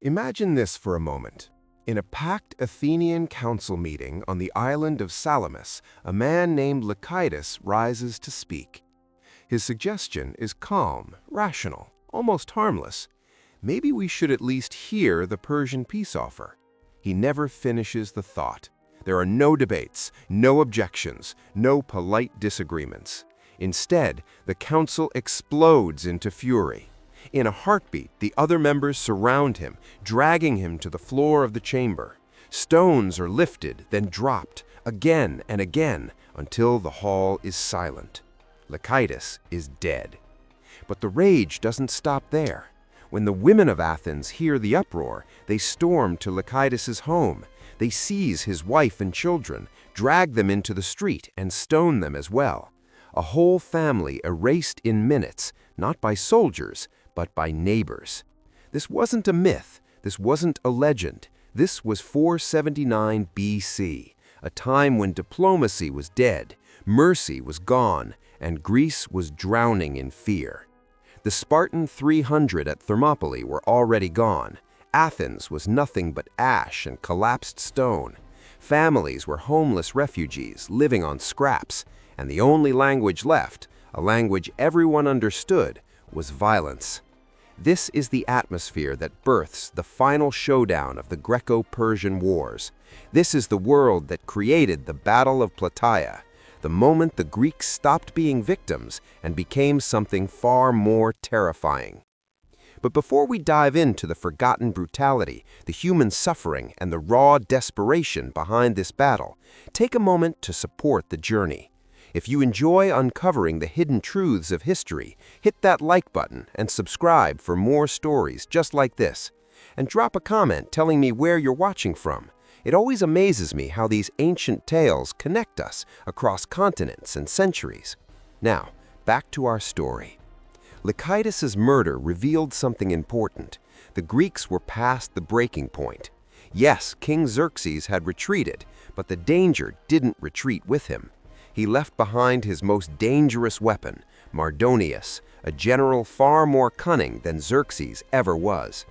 Imagine this for a moment. In a packed Athenian council meeting on the island of Salamis, a man named Lycidas rises to speak. His suggestion is calm, rational, almost harmless. Maybe we should at least hear the Persian peace offer. He never finishes the thought. There are no debates, no objections, no polite disagreements. Instead, the council explodes into fury. In a heartbeat, the other members surround him, dragging him to the floor of the chamber. Stones are lifted, then dropped, again and again, until the hall is silent. Lycidas is dead. But the rage doesn't stop there. When the women of Athens hear the uproar, they storm to Lycidas's home. They seize his wife and children, drag them into the street, and stone them as well. A whole family erased in minutes, not by soldiers, but by neighbors. This wasn't a myth. This wasn't a legend. This was 479 BC, a time when diplomacy was dead, mercy was gone, and Greece was drowning in fear. The Spartan 300 at Thermopylae were already gone. Athens was nothing but ash and collapsed stone. Families were homeless refugees living on scraps, and the only language left, a language everyone understood, was violence. This is the atmosphere that births the final showdown of the Greco-Persian Wars. This is the world that created the Battle of Plataea, the moment the Greeks stopped being victims and became something far more terrifying. But before we dive into the forgotten brutality, the human suffering, and the raw desperation behind this battle, take a moment to support the journey. If you enjoy uncovering the hidden truths of history, hit that like button and subscribe for more stories just like this. And drop a comment telling me where you're watching from. It always amazes me how these ancient tales connect us across continents and centuries. Now, back to our story. Lycidas's murder revealed something important. The Greeks were past the breaking point. Yes, King Xerxes had retreated, but the danger didn't retreat with him. He left behind his most dangerous weapon, Mardonius, a general far more cunning than Xerxes ever was.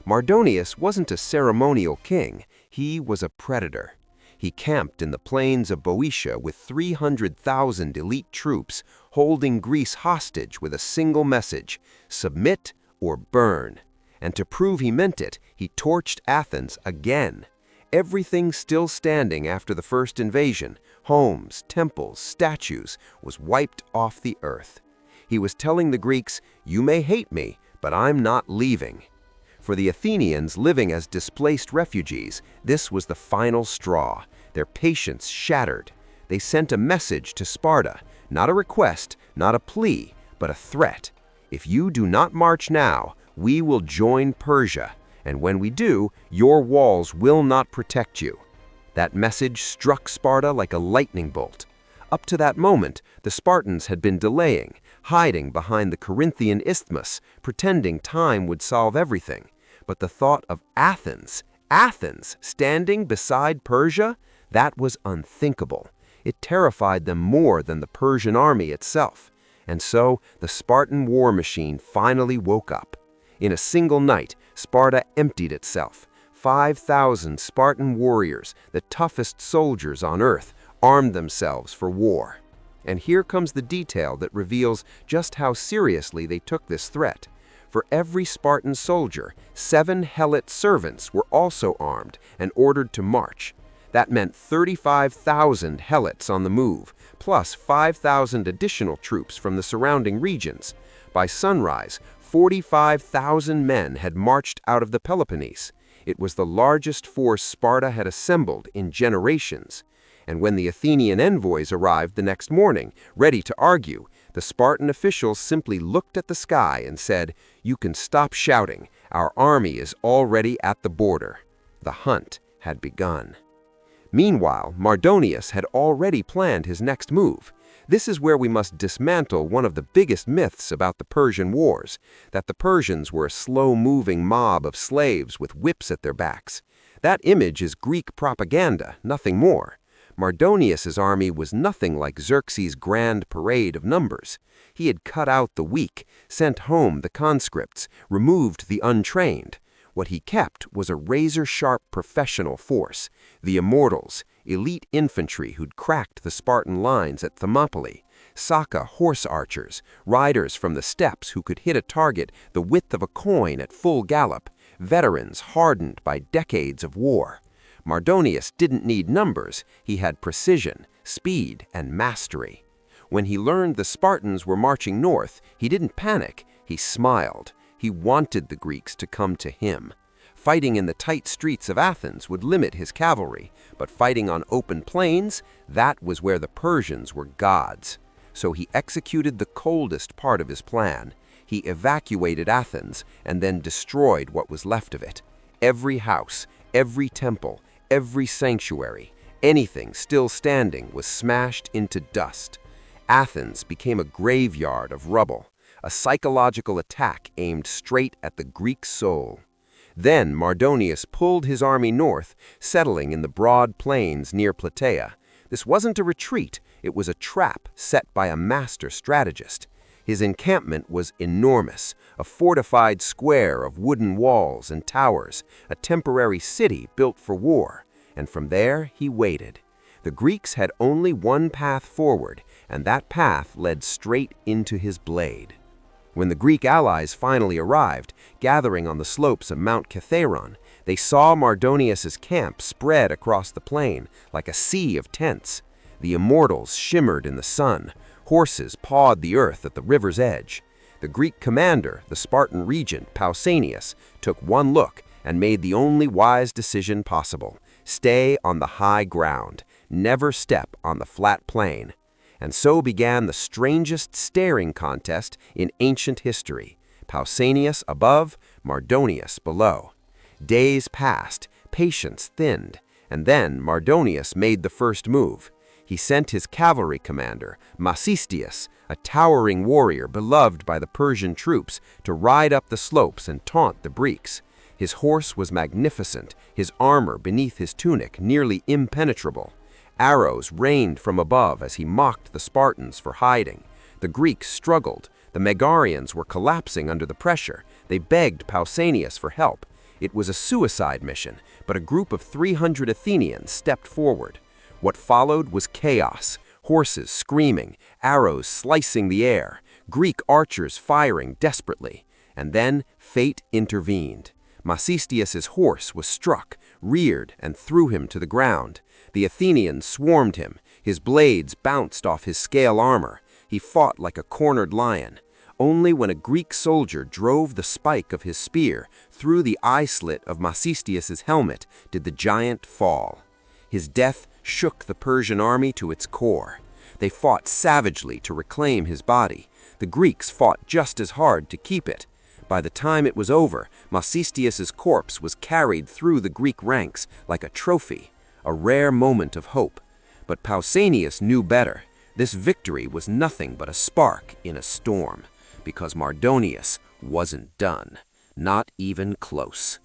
Mardonius wasn't a ceremonial king, he was a predator. He camped in the plains of Boeotia with 300,000 elite troops, holding Greece hostage with a single message: submit or burn. And to prove he meant it, he torched Athens again. Everything still standing after the first invasion, homes, temples, statues, was wiped off the earth. He was telling the Greeks, "You may hate me, but I'm not leaving." For the Athenians living as displaced refugees, this was the final straw. Their patience shattered. They sent a message to Sparta, not a request, not a plea, but a threat. If you do not march now, we will join Persia, and when we do, your walls will not protect you. That message struck Sparta like a lightning bolt. Up to that moment, the Spartans had been delaying, hiding behind the Corinthian isthmus, pretending time would solve everything. But the thought of Athens standing beside Persia, that was unthinkable. It terrified them more than the Persian army itself. And so, the Spartan war machine finally woke up. In a single night, Sparta emptied itself. 5,000 Spartan warriors, the toughest soldiers on earth, armed themselves for war. And here comes the detail that reveals just how seriously they took this threat. For every Spartan soldier, 7 Helot servants were also armed and ordered to march. That meant 35,000 Helots on the move, plus 5,000 additional troops from the surrounding regions. By sunrise, 45,000 men had marched out of the Peloponnese. It was the largest force Sparta had assembled in generations. And when the Athenian envoys arrived the next morning, ready to argue, the Spartan officials simply looked at the sky and said, "You can stop shouting. Our army is already at the border." The hunt had begun. Meanwhile, Mardonius had already planned his next move. This is where we must dismantle one of the biggest myths about the Persian Wars, that the Persians were a slow-moving mob of slaves with whips at their backs. That image is Greek propaganda, nothing more. Mardonius's army was nothing like Xerxes' grand parade of numbers. He had cut out the weak, sent home the conscripts, removed the untrained. What he kept was a razor-sharp professional force, the Immortals, elite infantry who'd cracked the Spartan lines at Thermopylae, Saka horse archers, riders from the steppes who could hit a target the width of a coin at full gallop, veterans hardened by decades of war. Mardonius didn't need numbers, he had precision, speed, and mastery. When he learned the Spartans were marching north, he didn't panic, he smiled. He wanted the Greeks to come to him. Fighting in the tight streets of Athens would limit his cavalry, but fighting on open plains, that was where the Persians were gods. So he executed the coldest part of his plan. He evacuated Athens and then destroyed what was left of it. Every house, every temple, every sanctuary, anything still standing was smashed into dust. Athens became a graveyard of rubble, a psychological attack aimed straight at the Greek soul. Then Mardonius pulled his army north, settling in the broad plains near Plataea. This wasn't a retreat, it was a trap set by a master strategist. His encampment was enormous, a fortified square of wooden walls and towers, a temporary city built for war. And from there he waited. The Greeks had only one path forward, and that path led straight into his blade. When the Greek allies finally arrived, gathering on the slopes of Mount Kithairon, they saw Mardonius's camp spread across the plain like a sea of tents. The Immortals shimmered in the sun. Horses pawed the earth at the river's edge. The Greek commander, the Spartan regent Pausanias, took one look and made the only wise decision possible. Stay on the high ground. Never step on the flat plain. And so began the strangest staring contest in ancient history. Pausanias above, Mardonius below. Days passed, patience thinned, and then Mardonius made the first move. He sent his cavalry commander, Masistius, a towering warrior beloved by the Persian troops, to ride up the slopes and taunt the Greeks. His horse was magnificent, his armor beneath his tunic nearly impenetrable. Arrows rained from above as he mocked the Spartans for hiding. The Greeks struggled. The Megarians were collapsing under the pressure. They begged Pausanias for help. It was a suicide mission, but a group of 300 Athenians stepped forward. What followed was chaos. Horses screaming, arrows slicing the air, Greek archers firing desperately. And then fate intervened. Masistius's horse was struck, reared, and threw him to the ground. The Athenians swarmed him. His blades bounced off his scale armor. He fought like a cornered lion. Only when a Greek soldier drove the spike of his spear through the eye slit of Masistius's helmet did the giant fall. His death shook the Persian army to its core. They fought savagely to reclaim his body. The Greeks fought just as hard to keep it. By the time it was over, Masistius's corpse was carried through the Greek ranks like a trophy, a rare moment of hope. But Pausanias knew better. This victory was nothing but a spark in a storm, because Mardonius wasn't done, not even close.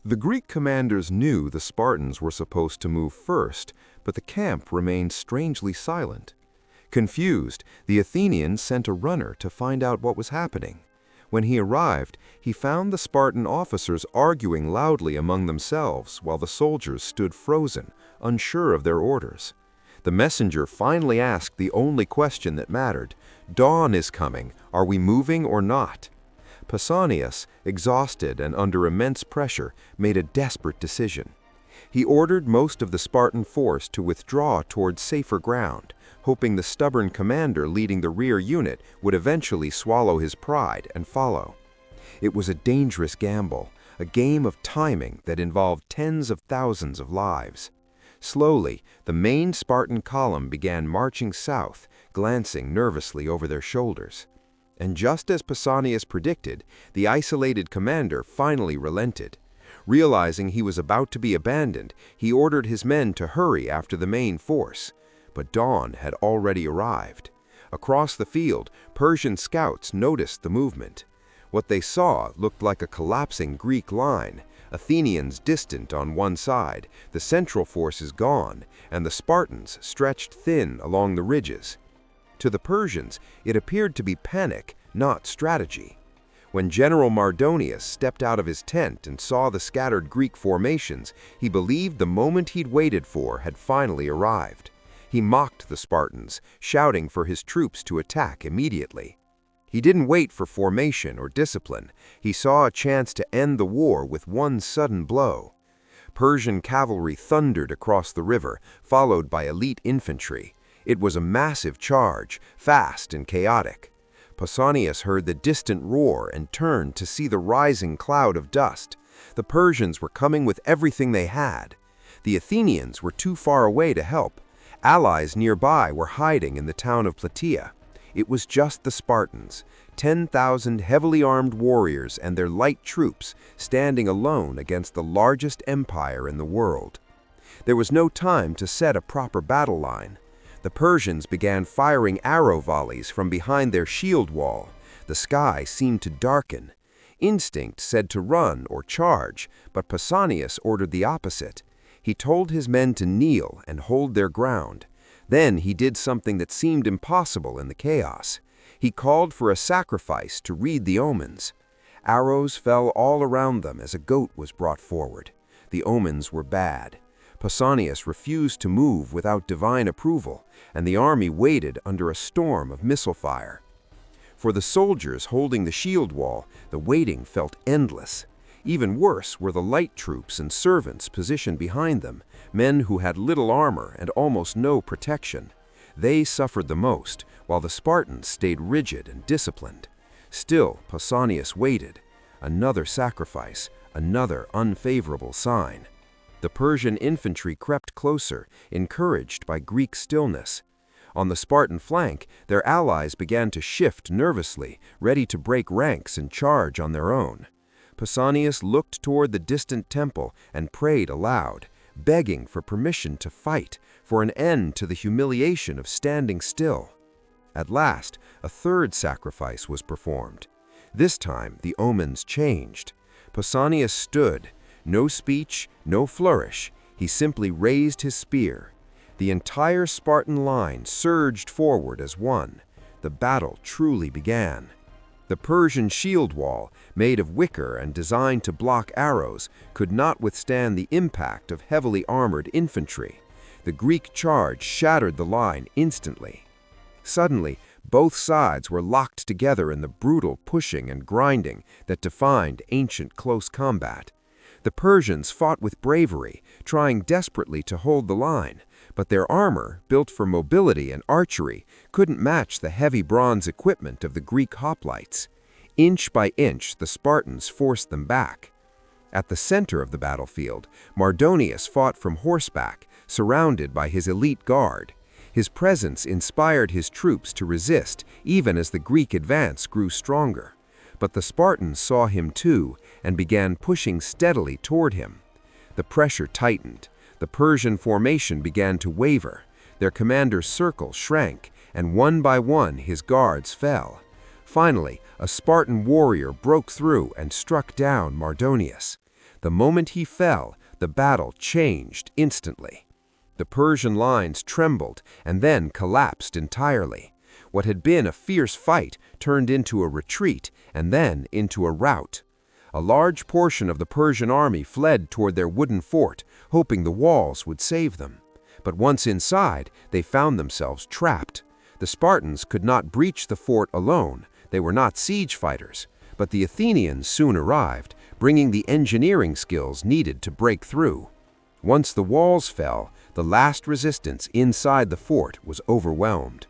The Greek commanders knew the Spartans were supposed to move first, but the camp remained strangely silent. Confused, the Athenians sent a runner to find out what was happening. When he arrived, he found the Spartan officers arguing loudly among themselves while the soldiers stood frozen, unsure of their orders. The messenger finally asked the only question that mattered: "Dawn is coming. Are we moving or not?" Pausanias, exhausted and under immense pressure, made a desperate decision. He ordered most of the Spartan force to withdraw towards safer ground, hoping the stubborn commander leading the rear unit would eventually swallow his pride and follow. It was a dangerous gamble, a game of timing that involved tens of thousands of lives. Slowly, the main Spartan column began marching south, glancing nervously over their shoulders. And just as Pausanias predicted, the isolated commander finally relented. Realizing he was about to be abandoned, he ordered his men to hurry after the main force. But dawn had already arrived. Across the field, Persian scouts noticed the movement. What they saw looked like a collapsing Greek line, Athenians distant on one side, the central forces gone, and the Spartans stretched thin along the ridges. To the Persians, it appeared to be panic, not strategy. When General Mardonius stepped out of his tent and saw the scattered Greek formations, he believed the moment he'd waited for had finally arrived. He mocked the Spartans, shouting for his troops to attack immediately. He didn't wait for formation or discipline. He saw a chance to end the war with one sudden blow. Persian cavalry thundered across the river, followed by elite infantry. It was a massive charge, fast and chaotic. Pausanias heard the distant roar and turned to see the rising cloud of dust. The Persians were coming with everything they had. The Athenians were too far away to help. Allies nearby were hiding in the town of Plataea. It was just the Spartans, 10,000 heavily armed warriors and their light troops standing alone against the largest empire in the world. There was no time to set a proper battle line. The Persians began firing arrow volleys from behind their shield wall. The sky seemed to darken. Instinct said to run or charge, but Pausanias ordered the opposite. He told his men to kneel and hold their ground. Then he did something that seemed impossible in the chaos. He called for a sacrifice to read the omens. Arrows fell all around them as a goat was brought forward. The omens were bad. Pausanias refused to move without divine approval, and the army waited under a storm of missile fire. For the soldiers holding the shield wall, the waiting felt endless. Even worse were the light troops and servants positioned behind them, men who had little armor and almost no protection. They suffered the most, while the Spartans stayed rigid and disciplined. Still, Pausanias waited. Another sacrifice, another unfavorable sign. The Persian infantry crept closer, encouraged by Greek stillness. On the Spartan flank, their allies began to shift nervously, ready to break ranks and charge on their own. Pausanias looked toward the distant temple and prayed aloud, begging for permission to fight, for an end to the humiliation of standing still. At last, a third sacrifice was performed. This time, the omens changed. Pausanias stood. No speech, no flourish. He simply raised his spear. The entire Spartan line surged forward as one. The battle truly began. The Persian shield wall, made of wicker and designed to block arrows, could not withstand the impact of heavily armored infantry. The Greek charge shattered the line instantly. Suddenly, both sides were locked together in the brutal pushing and grinding that defined ancient close combat. The Persians fought with bravery, trying desperately to hold the line, but their armor, built for mobility and archery, couldn't match the heavy bronze equipment of the Greek hoplites. Inch by inch, the Spartans forced them back. At the center of the battlefield, Mardonius fought from horseback, surrounded by his elite guard. His presence inspired his troops to resist, even as the Greek advance grew stronger. But the Spartans saw him too and began pushing steadily toward him. The pressure tightened. The Persian formation began to waver. Their commander's circle shrank, and one by one his guards fell. Finally, a Spartan warrior broke through and struck down Mardonius. The moment he fell, the battle changed instantly. The Persian lines trembled and then collapsed entirely. What had been a fierce fight turned into a retreat and then into a rout. A large portion of the Persian army fled toward their wooden fort, hoping the walls would save them. But once inside, they found themselves trapped. The Spartans could not breach the fort alone. They were not siege fighters. But the Athenians soon arrived, bringing the engineering skills needed to break through. Once the walls fell, the last resistance inside the fort was overwhelmed.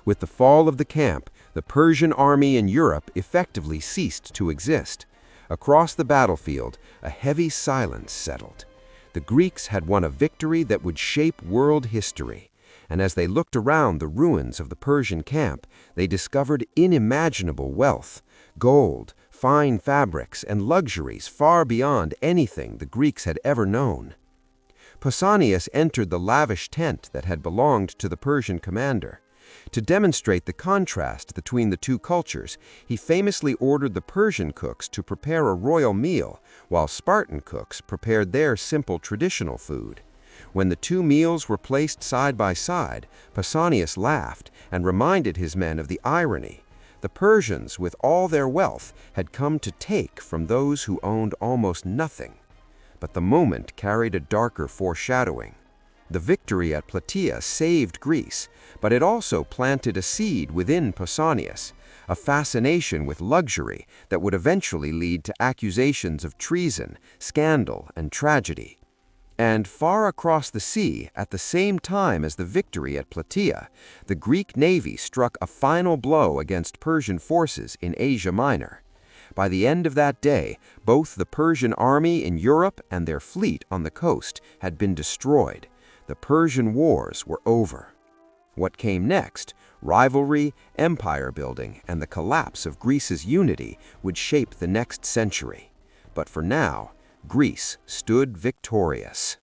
With the fall of the camp, the Persian army in Europe effectively ceased to exist. Across the battlefield, a heavy silence settled. The Greeks had won a victory that would shape world history, and as they looked around the ruins of the Persian camp, they discovered unimaginable wealth, gold, fine fabrics, and luxuries far beyond anything the Greeks had ever known. Pausanias entered the lavish tent that had belonged to the Persian commander. To demonstrate the contrast between the two cultures, he famously ordered the Persian cooks to prepare a royal meal, while Spartan cooks prepared their simple traditional food. When the two meals were placed side by side, Pausanias laughed and reminded his men of the irony. The Persians, with all their wealth, had come to take from those who owned almost nothing. But the moment carried a darker foreshadowing. The victory at Plataea saved Greece, but it also planted a seed within Pausanias, a fascination with luxury that would eventually lead to accusations of treason, scandal, and tragedy. And far across the sea, at the same time as the victory at Plataea, the Greek navy struck a final blow against Persian forces in Asia Minor. By the end of that day, both the Persian army in Europe and their fleet on the coast had been destroyed. The Persian Wars were over. What came next, rivalry, empire building, and the collapse of Greece's unity, would shape the next century. But for now, Greece stood victorious.